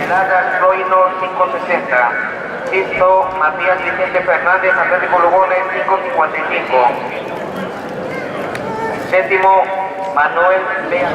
Veladas Troino 560. Sexto, Matías Vicente Fernández Atlético Lugones 555. Séptimo, Manuel Lea.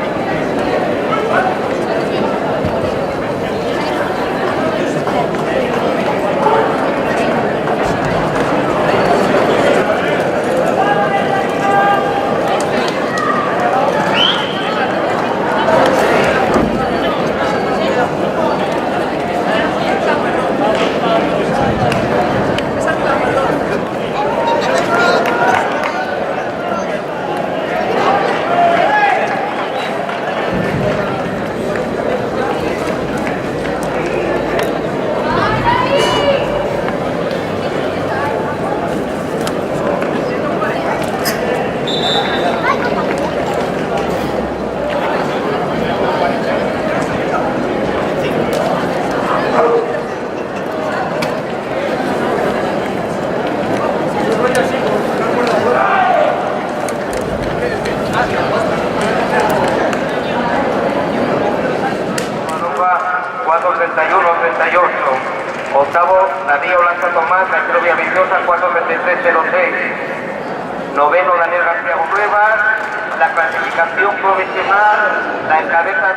Cuatro 31-38. Octavo, Darío Lanza Tomás, Microbia Viciosa 473-06. Noveno, Daniel García Urrueva. La clasificación provisional la encabeza